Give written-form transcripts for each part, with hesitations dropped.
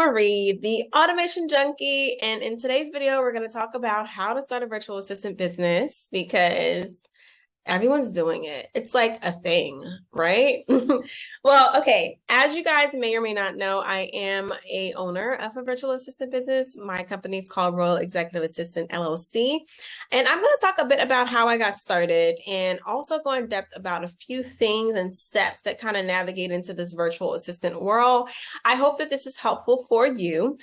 Marie, the Automation Junkie, and in today's video, we're going to talk about how to start a virtual assistant business because everyone's doing it. It's like a thing, right? Well, okay. As you guys may or may not know, I am a owner of a virtual assistant business. My company is called Royal Executive Assistant LLC. And I'm going to talk a bit about how I got started and also go in depth about a few things and steps that kind of navigate into this virtual assistant world. I hope that this is helpful for you.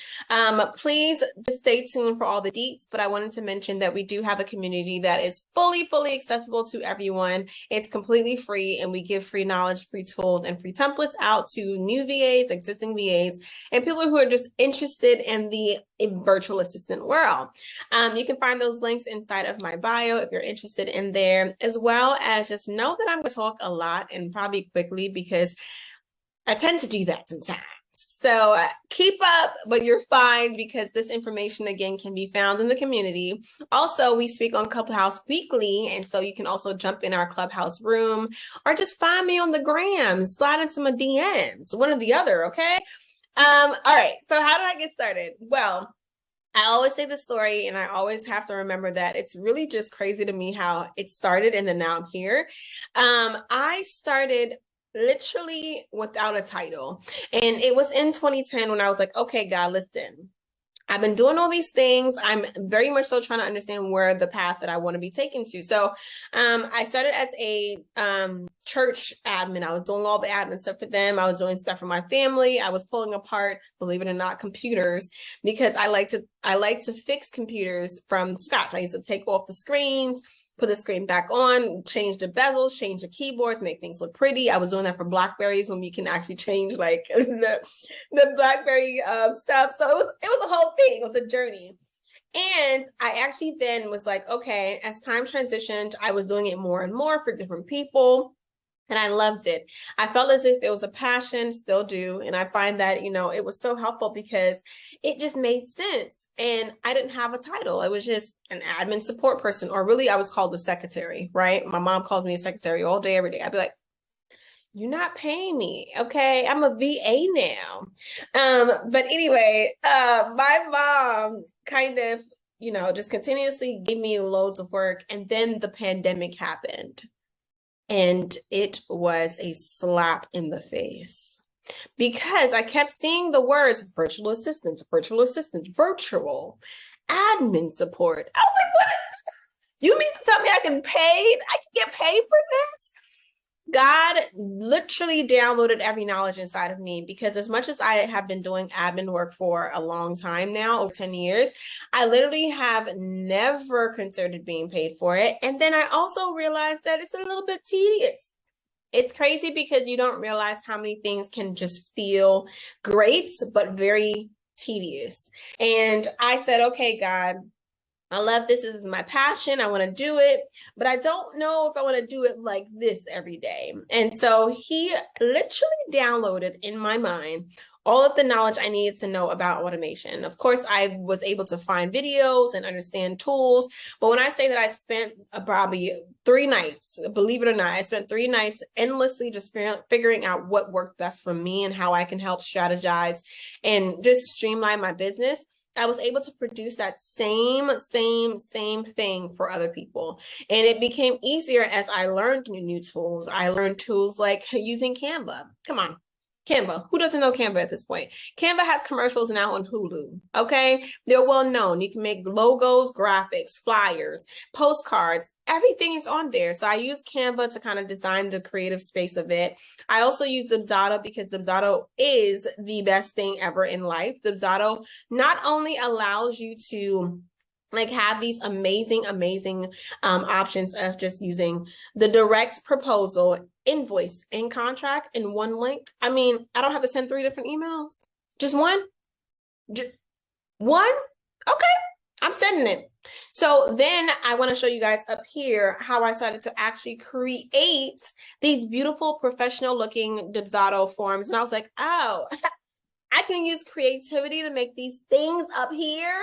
Please just stay tuned for all the deets, but I wanted to mention that we do have a community that is fully accessible to everyone. It's completely free, and we give free knowledge, free tools, and free templates out to new VAs, existing VAs, and people who are just interested in the virtual assistant world. You can find those links inside of my bio if you're interested in there, as well as just know that I'm going to talk a lot and probably quickly because I tend to do that sometimes. So keep up, but you're fine because this information, again, can be found in the community. Also, we speak on Clubhouse weekly, and so you can also jump in our Clubhouse room or just find me on the gram, slide into my DMs, one or the other, okay? All right, so how did I get started? Well, I always say this story, and I always have to remember that it's really just crazy to me how it started, and then now I'm here. I started literally without a title. And it was in 2010 when I was like, okay, God, listen, I've been doing all these things. I'm very much so trying to understand where the path that I want to be taken to. So I started as a church admin. I was doing all the admin stuff for them. I was doing stuff for my family. I was pulling apart, believe it or not, computers, because I like to fix computers from scratch. I used to take off the screens, put the screen back on, change the bezels, change the keyboards, make things look pretty. I was doing that for Blackberries when we can actually change like the Blackberry stuff. So it was a whole thing. It was a journey. And I actually then was like, okay, as time transitioned, I was doing it more and more for different people. And I loved it. I felt as if it was a passion, still do. And I find that, it was so helpful because it just made sense. And I didn't have a title. I was just an admin support person, or really I was called the secretary, right? My mom calls me a secretary all day, every day. I'd be like, you're not paying me, okay? I'm a VA now. But anyway, my mom kind of, just continuously gave me loads of work. And then the pandemic happened. And it was a slap in the face because I kept seeing the words virtual assistant, virtual admin support. I was like, what is this? You mean to tell me I can get paid for this? God literally downloaded every knowledge inside of me because as much as I have been doing admin work for a long time now, over 10 years, I literally have never considered being paid for it. And then I also realized that it's a little bit tedious. It's crazy because you don't realize how many things can just feel great, but very tedious. And I said, okay, God, I love this. This is my passion. I want to do it, but I don't know if I want to do it like this every day. And so he literally downloaded in my mind all of the knowledge I needed to know about automation. Of course, I was able to find videos and understand tools. But when I say that I spent probably 3 nights, believe it or not, I spent 3 nights endlessly just figuring out what worked best for me and how I can help strategize and just streamline my business. I was able to produce that same thing for other people. And it became easier as I learned new tools. I learned tools like using Canva. Come on, Canva. Who doesn't know Canva at this point? Canva has commercials now on Hulu, okay? They're well known. You can make logos, graphics, flyers, postcards. Everything is on there. So I use Canva to kind of design the creative space of it. I also use Dubsado because Dubsado is the best thing ever in life. Dubsado not only allows you to have these amazing options of just using the direct proposal, invoice, and contract in one link. I mean, I don't have to send 3 different emails. Just one? One? Okay, I'm sending it. So then I want to show you guys up here how I started to actually create these beautiful professional looking Dubsado forms. And I was like, oh, I can use creativity to make these things up here.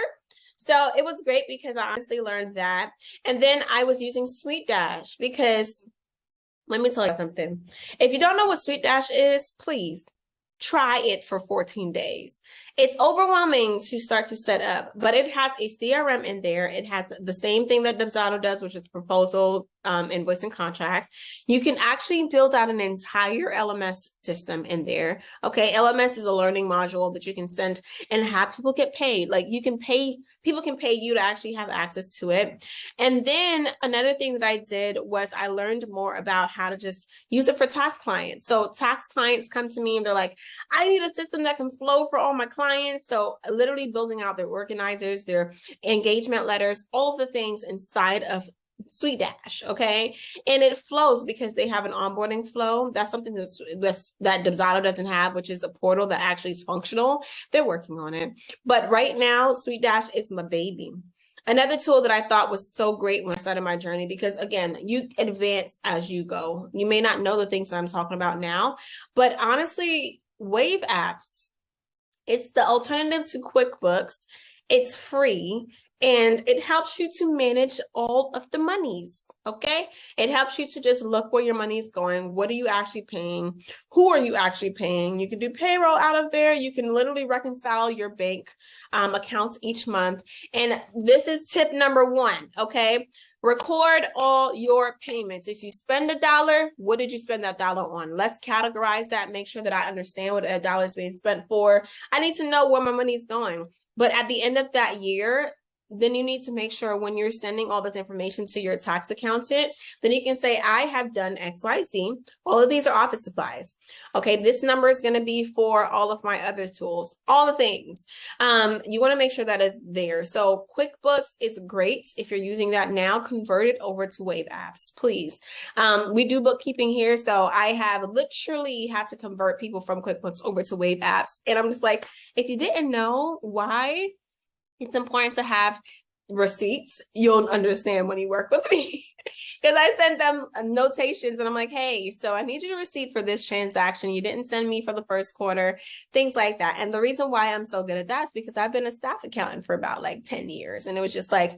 So it was great because I honestly learned that. And then I was using Sweet Dash because let me tell you something. If you don't know what Sweet Dash is, please try it for 14 days. It's overwhelming to start to set up, but it has a CRM in there. It has the same thing that Dubsado does, which is proposal, invoice, and contracts. You can actually build out an entire LMS system in there. Okay, LMS is a learning module that you can send and have people get paid. Like you can pay, people can pay you to actually have access to it. And then another thing that I did was I learned more about how to just use it for tax clients. So tax clients come to me and they're like, I need a system that can flow for all my clients. So literally building out their organizers, their engagement letters, all of the things inside of Sweet Dash, okay? And it flows because they have an onboarding flow. That's something that Dubsado doesn't have, which is a portal that actually is functional. They're working on it. But right now, Sweet Dash is my baby. Another tool that I thought was so great when I started my journey, because again, you advance as you go. You may not know the things that I'm talking about now, but honestly, Wave Apps, it's the alternative to QuickBooks. It's free. And it helps you to manage all of the monies, okay? It helps you to just look where your money is going. What are you actually paying? Who are you actually paying? You can do payroll out of there. You can literally reconcile your bank accounts each month. And this is tip number 1, okay? Record all your payments. If you spend $1, what did you spend that dollar on? Let's categorize that, make sure that I understand what a dollar is being spent for. I need to know where my money is going. But at the end of that year, then you need to make sure when you're sending all this information to your tax accountant, then you can say, I have done XYZ. All of these are office supplies. Okay, this number is going to be for all of my other tools, all the things. You want to make sure that is there. So QuickBooks is great. If you're using that now, convert it over to Wave Apps, please. We do bookkeeping here. So I have literally had to convert people from QuickBooks over to Wave Apps. And I'm just like, if you didn't know why it's important to have receipts, you'll understand when you work with me. Because I sent them notations and I'm like, hey, so I need you to receipt for this transaction. You didn't send me for the first quarter, things like that. And the reason why I'm so good at that is because I've been a staff accountant for about like 10 years. And it was just like,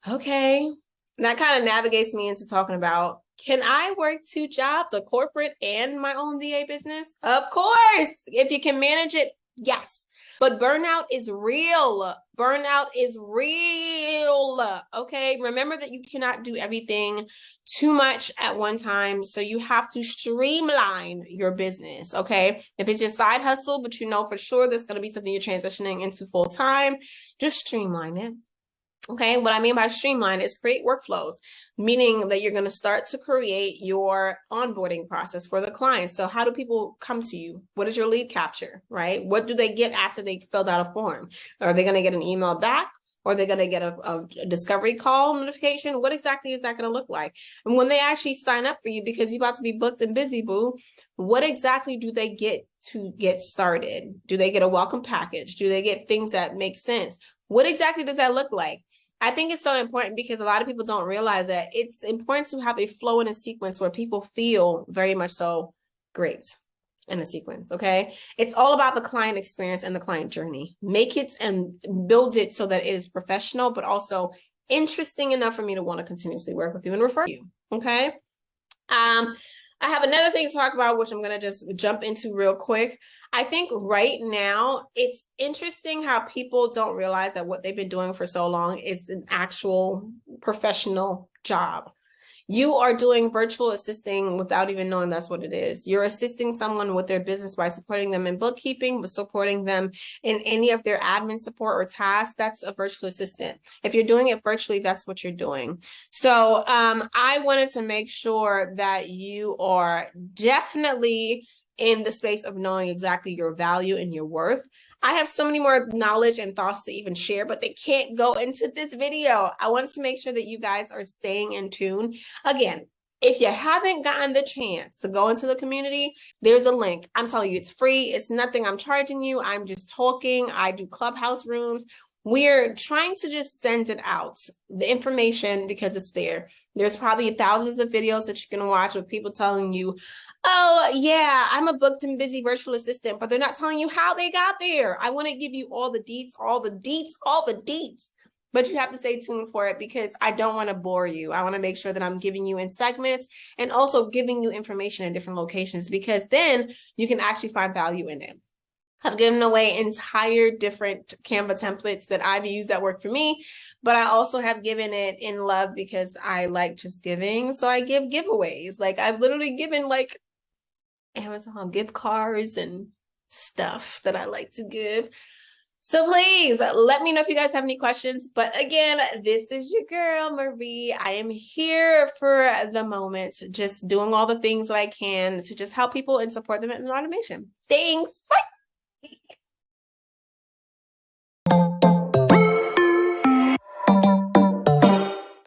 okay. And that kind of navigates me into talking about, can I work 2 jobs, a corporate and my own VA business? Of course. If you can manage it, yes. But burnout is real. Burnout is real. Okay. Remember that you cannot do everything too much at one time. So you have to streamline your business. Okay. If it's your side hustle, but you know for sure there's going to be something you're transitioning into full time, just streamline it. Okay, what I mean by streamline is create workflows, meaning that you're going to start to create your onboarding process for the clients. So how do people come to you? What is your lead capture, right? What do they get after they filled out a form? Are they going to get an email back? Or are they going to get a discovery call notification? What exactly is that going to look like? And when they actually sign up for you, because you're about to be booked and busy, boo, what exactly do they get to get started? Do they get a welcome package? Do they get things that make sense? What exactly does that look like? I think it's so important because a lot of people don't realize that it's important to have a flow and a sequence where people feel very much so great in a sequence, okay? It's all about the client experience and the client journey. Make it and build it so that it is professional, but also interesting enough for me to want to continuously work with you and refer you, okay? I have another thing to talk about, which I'm going to just jump into real quick. I think right now it's interesting how people don't realize that what they've been doing for so long is an actual professional job. You are doing virtual assisting without even knowing that's what it is. You're assisting someone with their business by supporting them in bookkeeping, but supporting them in any of their admin support or tasks. That's a virtual assistant. If you're doing it virtually, that's what you're doing. So I wanted to make sure that you are definitely in the space of knowing exactly your value and your worth. I have so many more knowledge and thoughts to even share, but they can't go into this video. I want to make sure that you guys are staying in tune. Again, if you haven't gotten the chance to go into the community, there's a link. I'm telling you, it's free. It's nothing I'm charging you. I'm just talking. I do clubhouse rooms. We're trying to just send it out, the information, because it's there. There's probably thousands of videos that you can watch with people telling you, oh, yeah, I'm a booked and busy virtual assistant, but they're not telling you how they got there. I want to give you all the deets, all the deets, all the deets. But you have to stay tuned for it because I don't want to bore you. I want to make sure that I'm giving you in segments and also giving you information in different locations, because then you can actually find value in it. I've given away entire different Canva templates that I've used that work for me, but I also have given it in love because I like just giving. So I give giveaways. Like I've literally given like Amazon gift cards and stuff that I like to give. So please let me know if you guys have any questions. But again, this is your girl, Marie. I am here for the moment, just doing all the things that I can to just help people and support them in automation. Thanks. Bye.